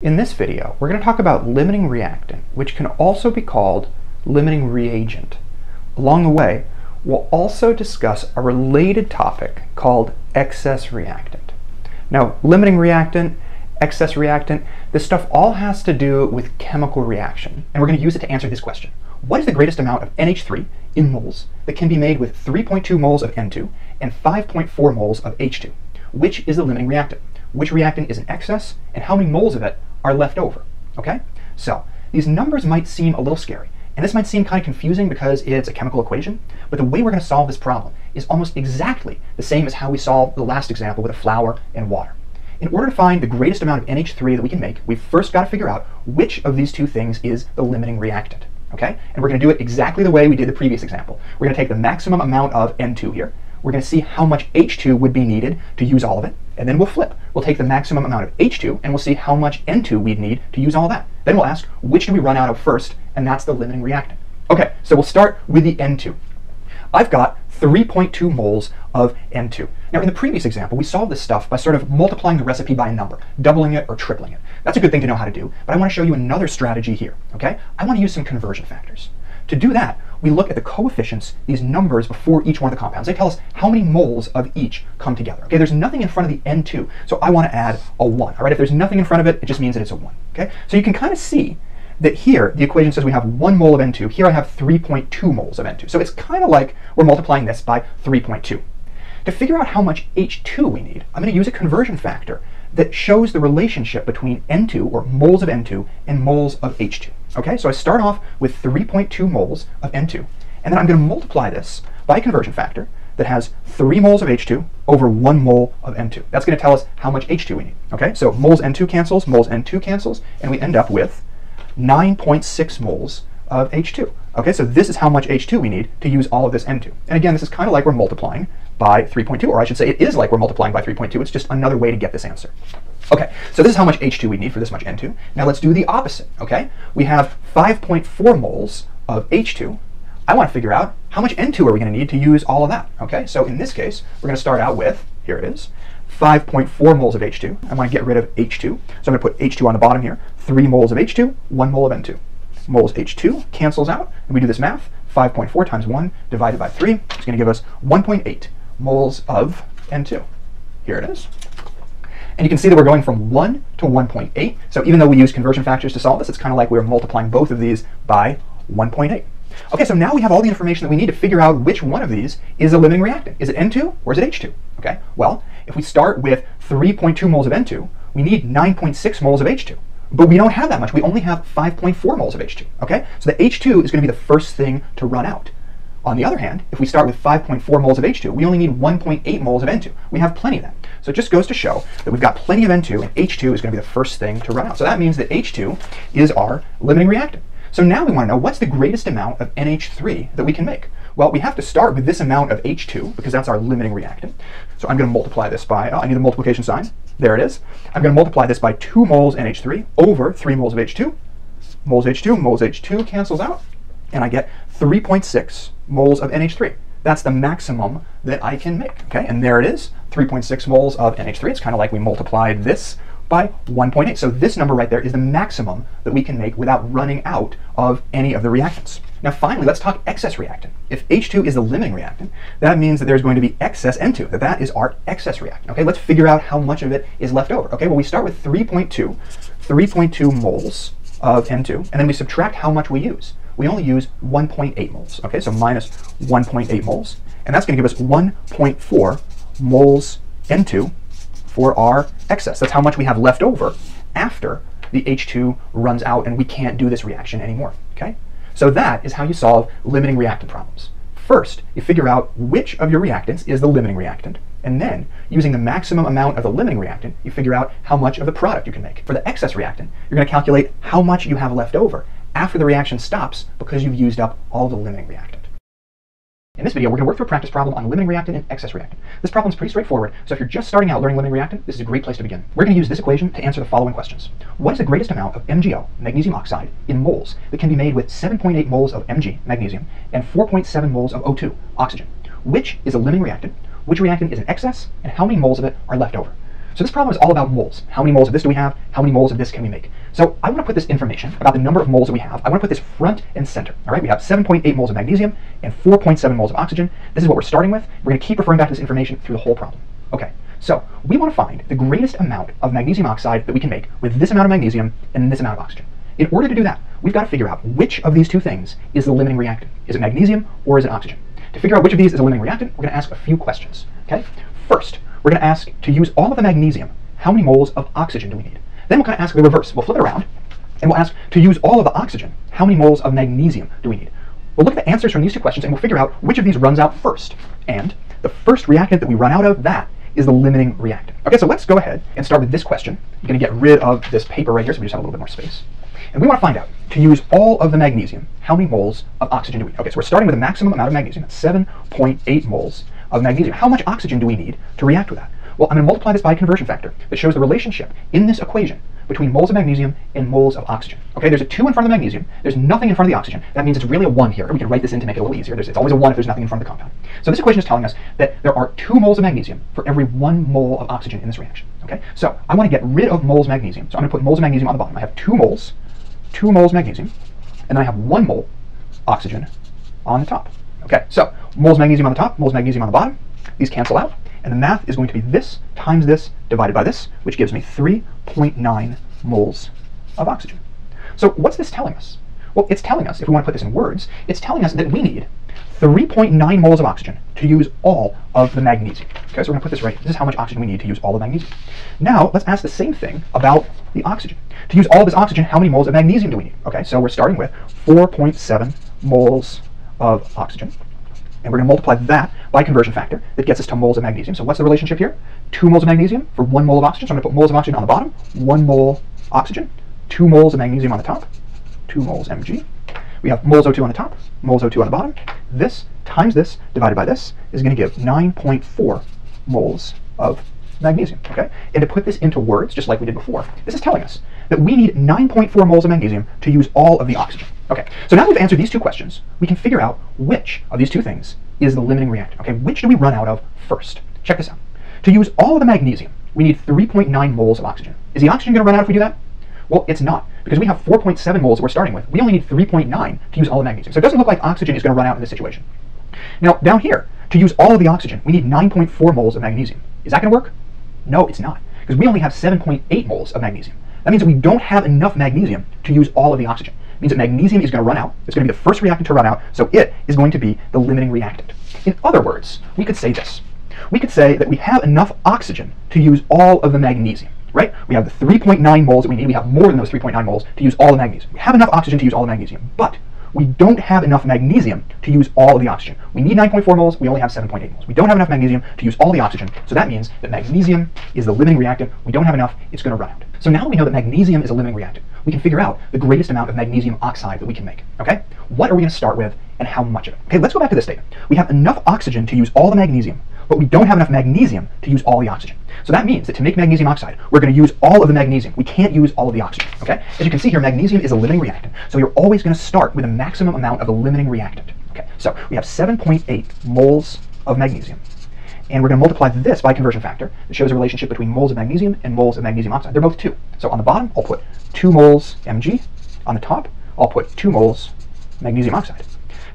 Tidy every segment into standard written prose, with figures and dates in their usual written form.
In this video, we're going to talk about limiting reactant, which can also be called limiting reagent. Along the way, we'll also discuss a related topic called excess reactant. Now, limiting reactant, excess reactant, this stuff all has to do with chemical reaction, and we're going to use it to answer this question. What is the greatest amount of NH3 in moles that can be made with 3.2 moles of N2 and 5.4 moles of H2? Which is the limiting reactant? Which reactant is in excess, and how many moles of it are left over? Okay, so these numbers might seem a little scary, and this might seem kind of confusing because it's a chemical equation, but the way we're going to solve this problem is almost exactly the same as how we solved the last example with a flour and water. In order to find the greatest amount of NH3 that we can make, we've first got to figure out which of these two things is the limiting reactant. Okay, and we're going to do it exactly the way we did the previous example. We're going to take the maximum amount of N2 here. We're going to see how much H2 would be needed to use all of it, and then we'll flip. We'll take the maximum amount of H2, and we'll see how much N2 we'd need to use all that. Then we'll ask, which do we run out of first, and that's the limiting reactant. Okay, so we'll start with the N2. I've got 3.2 moles of N2. Now, in the previous example, we solved this stuff by sort of multiplying the recipe by a number, doubling it or tripling it. That's a good thing to know how to do, but I want to show you another strategy here, okay? I want to use some conversion factors. To do that, we look at the coefficients, these numbers before each one of the compounds. They tell us how many moles of each come together. Okay, there's nothing in front of the N2, so I want to add a 1. All right, if there's nothing in front of it, it just means that it's a 1. Okay, so you can kind of see that here the equation says we have 1 mole of N2. Here I have 3.2 moles of N2. So it's kind of like we're multiplying this by 3.2. To figure out how much H2 we need, I'm going to use a conversion factor that shows the relationship between N2, or moles of N2, and moles of H2. Okay, so I start off with 3.2 moles of N2, and then I'm going to multiply this by a conversion factor that has 3 moles of H2 over 1 mole of N2. That's going to tell us how much H2 we need. Okay, so moles N2 cancels, and we end up with 9.6 moles of H2. Okay, so this is how much H2 we need to use all of this N2. And again, this is kind of like we're multiplying by 3.2, or I should say it is like we're multiplying by 3.2. It's just another way to get this answer. Okay, so this is how much H2 we need for this much N2. Now let's do the opposite, okay? We have 5.4 moles of H2. I want to figure out how much N2 are we going to need to use all of that, okay? So in this case, we're going to start out with, here it is, 5.4 moles of H2. I want to get rid of H2, so I'm going to put H2 on the bottom here. 3 moles of H2, 1 mole of N2. Moles H2 cancels out, and we do this math. 5.4 times 1 divided by 3 is going to give us 1.8 moles of N2. Here it is. And you can see that we're going from 1 to 1.8. So even though we use conversion factors to solve this, it's kind of like we're multiplying both of these by 1.8. Okay, so now we have all the information that we need to figure out which one of these is a limiting reactant. Is it N2 or is it H2? Okay, well, if we start with 3.2 moles of N2, we need 9.6 moles of H2. But we don't have that much. We only have 5.4 moles of H2. Okay, so the H2 is going to be the first thing to run out. On the other hand, if we start with 5.4 moles of H2, we only need 1.8 moles of N2. We have plenty of that. So it just goes to show that we've got plenty of N2, and H2 is going to be the first thing to run out. So that means that H2 is our limiting reactant. So now we want to know what's the greatest amount of NH3 that we can make. Well, we have to start with this amount of H2 because that's our limiting reactant. So I'm going to multiply this by, I need the multiplication sign. There it is. I'm going to multiply this by 2 moles NH3 over 3 moles of H2. Moles H2 cancels out, and I get 3.6 moles of NH3. That's the maximum that I can make. Okay, and there it is, 3.6 moles of NH3. It's kind of like we multiplied this by 1.8. So this number right there is the maximum that we can make without running out of any of the reactants. Now finally, let's talk excess reactant. If H2 is the limiting reactant, that means that there's going to be excess N2, that is our excess reactant. Okay, let's figure out how much of it is left over. Okay, well we start with 3.2 moles of N2, and then we subtract how much we use. We only use 1.8 moles. Okay, so minus 1.8 moles, and that's going to give us 1.4 moles N2 for our excess. That's how much we have left over after the H2 runs out and we can't do this reaction anymore. Okay, so that is how you solve limiting reactant problems. First, you figure out which of your reactants is the limiting reactant, and then using the maximum amount of the limiting reactant, you figure out how much of the product you can make. For the excess reactant, you're going to calculate how much you have left over after the reaction stops because you've used up all the limiting reactant. In this video, we're going to work through a practice problem on limiting reactant and excess reactant. This problem is pretty straightforward, so if you're just starting out learning limiting reactant, this is a great place to begin. We're going to use this equation to answer the following questions. What is the greatest amount of MgO, magnesium oxide, in moles that can be made with 7.8 moles of Mg, magnesium, and 4.7 moles of O2, oxygen? Which is a limiting reactant? Which reactant is in excess? And how many moles of it are left over? So this problem is all about moles. How many moles of this do we have? How many moles of this can we make? So I want to put this information about the number of moles that we have. I want to put this front and center. All right, we have 7.8 moles of magnesium and 4.7 moles of oxygen. This is what we're starting with. We're going to keep referring back to this information through the whole problem. Okay, so we want to find the greatest amount of magnesium oxide that we can make with this amount of magnesium and this amount of oxygen. In order to do that, we've got to figure out which of these two things is the limiting reactant. Is it magnesium or is it oxygen? To figure out which of these is a limiting reactant, we're going to ask a few questions. Okay, first, we're going to ask, to use all of the magnesium, how many moles of oxygen do we need? Then we'll kind of ask the reverse. We'll flip it around, and we'll ask, to use all of the oxygen, how many moles of magnesium do we need? We'll look at the answers from these two questions, and we'll figure out which of these runs out first. And the first reactant that we run out of, that is the limiting reactant. Okay, so let's go ahead and start with this question. I'm going to get rid of this paper right here, so we just have a little bit more space. And we want to find out, to use all of the magnesium, how many moles of oxygen do we need? Okay, so we're starting with the maximum amount of magnesium, that's 7.8 moles of magnesium. How much oxygen do we need to react with that? Well, I'm going to multiply this by a conversion factor that shows the relationship in this equation between moles of magnesium and moles of oxygen. Okay, there's a 2 in front of the magnesium, there's nothing in front of the oxygen. That means it's really a 1 here. We can write this in to make it a little easier. It's always a 1 if there's nothing in front of the compound. So this equation is telling us that there are 2 moles of magnesium for every 1 mole of oxygen in this reaction. Okay, so I want to get rid of moles magnesium. So I'm going to put moles of magnesium on the bottom. I have 2 moles magnesium, and then I have 1 mole oxygen on the top. Okay, so moles magnesium on the top, moles magnesium on the bottom. These cancel out, and the math is going to be this times this divided by this, which gives me 3.9 moles of oxygen. So what's this telling us? Well, it's telling us, if we want to put this in words, it's telling us that we need 3.9 moles of oxygen to use all of the magnesium. Okay, so we're going to put this right. This is how much oxygen we need to use all the magnesium. Now, let's ask the same thing about the oxygen. To use all of this oxygen, how many moles of magnesium do we need? Okay, so we're starting with 4.7 moles of oxygen. And we're going to multiply that by a conversion factor that gets us to moles of magnesium. So what's the relationship here? 2 moles of magnesium for 1 mole of oxygen. So I'm going to put moles of oxygen on the bottom, 1 mole oxygen, 2 moles of magnesium on the top, 2 moles Mg. We have moles O2 on the top, moles O2 on the bottom. This times this divided by this is going to give 9.4 moles of magnesium. Okay, and to put this into words, just like we did before, this is telling us that we need 9.4 moles of magnesium to use all of the oxygen. Okay, so now that we've answered these 2 questions, we can figure out which of these 2 things is the limiting reactant. Okay, which do we run out of first? Check this out. To use all of the magnesium, we need 3.9 moles of oxygen. Is the oxygen going to run out if we do that? Well, it's not, because we have 4.7 moles that we're starting with. We only need 3.9 to use all the magnesium. So it doesn't look like oxygen is going to run out in this situation. Now, down here, to use all of the oxygen, we need 9.4 moles of magnesium. Is that going to work? No, it's not, because we only have 7.8 moles of magnesium. That means that we don't have enough magnesium to use all of the oxygen. It means that magnesium is going to run out. It's going to be the first reactant to run out, so it is going to be the limiting reactant. In other words, we could say this. We could say that we have enough oxygen to use all of the magnesium, right? We have the 3.9 moles that we need. We have more than those 3.9 moles to use all the magnesium. We have enough oxygen to use all the magnesium, but we don't have enough magnesium to use all of the oxygen. We need 9.4 moles, we only have 7.8 moles. We don't have enough magnesium to use all the oxygen, so that means that magnesium is the limiting reactant. We don't have enough, it's going to run out. So now that we know that magnesium is a limiting reactant, we can figure out the greatest amount of magnesium oxide that we can make, okay? What are we going to start with, and how much of it? Okay, let's go back to this statement. We have enough oxygen to use all the magnesium, but we don't have enough magnesium to use all the oxygen. So that means that to make magnesium oxide, we're going to use all of the magnesium. We can't use all of the oxygen, okay? As you can see here, magnesium is a limiting reactant, so you're always going to start with the maximum amount of the limiting reactant. Okay, so we have 7.8 moles of magnesium, and we're going to multiply this by a conversion factor that shows a relationship between moles of magnesium and moles of magnesium oxide. They're both 2. So on the bottom, I'll put 2 moles Mg. On the top, I'll put 2 moles magnesium oxide.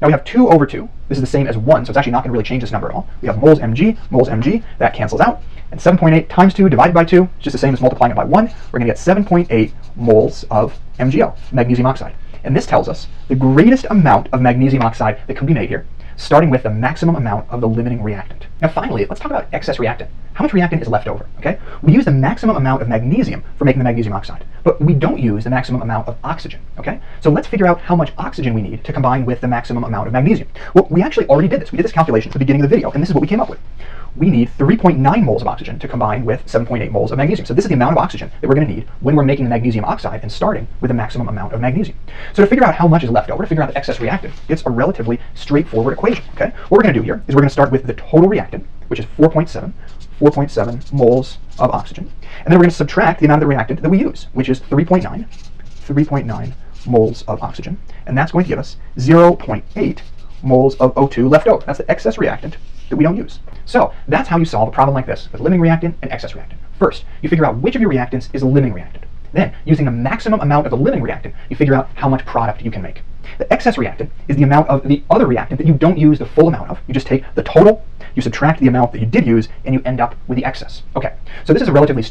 Now we have 2 over 2. This is the same as 1, so it's actually not going to really change this number at all. We have moles Mg, that cancels out. And 7.8 times 2 divided by 2 is just the same as multiplying it by 1. We're going to get 7.8 moles of MgO, magnesium oxide. And this tells us the greatest amount of magnesium oxide that can be made here, starting with the maximum amount of the limiting reactant. Now finally, let's talk about excess reactant. How much reactant is left over, okay? We use the maximum amount of magnesium for making the magnesium oxide, but we don't use the maximum amount of oxygen, okay? So let's figure out how much oxygen we need to combine with the maximum amount of magnesium. Well, we actually already did this. We did this calculation at the beginning of the video, and this is what we came up with. We need 3.9 moles of oxygen to combine with 7.8 moles of magnesium. So this is the amount of oxygen that we're going to need when we're making the magnesium oxide and starting with the maximum amount of magnesium. So to figure out how much is left over, to figure out the excess reactant, it's a relatively straightforward equation, okay? What we're going to do here is we're going to start with the total reactant, which is 4.7 moles of oxygen. And then we're going to subtract the amount of the reactant that we use, which is 3.9 moles of oxygen. And that's going to give us 0.8 moles of O2 left over. That's the excess reactant that we don't use. So that's how you solve a problem like this with limiting reactant and excess reactant. First, you figure out which of your reactants is a limiting reactant. Then, using the maximum amount of the limiting reactant, you figure out how much product you can make. The excess reactant is the amount of the other reactant that you don't use the full amount of. You just take the total, you subtract the amount that you did use, and you end up with the excess. Okay, so this is a relatively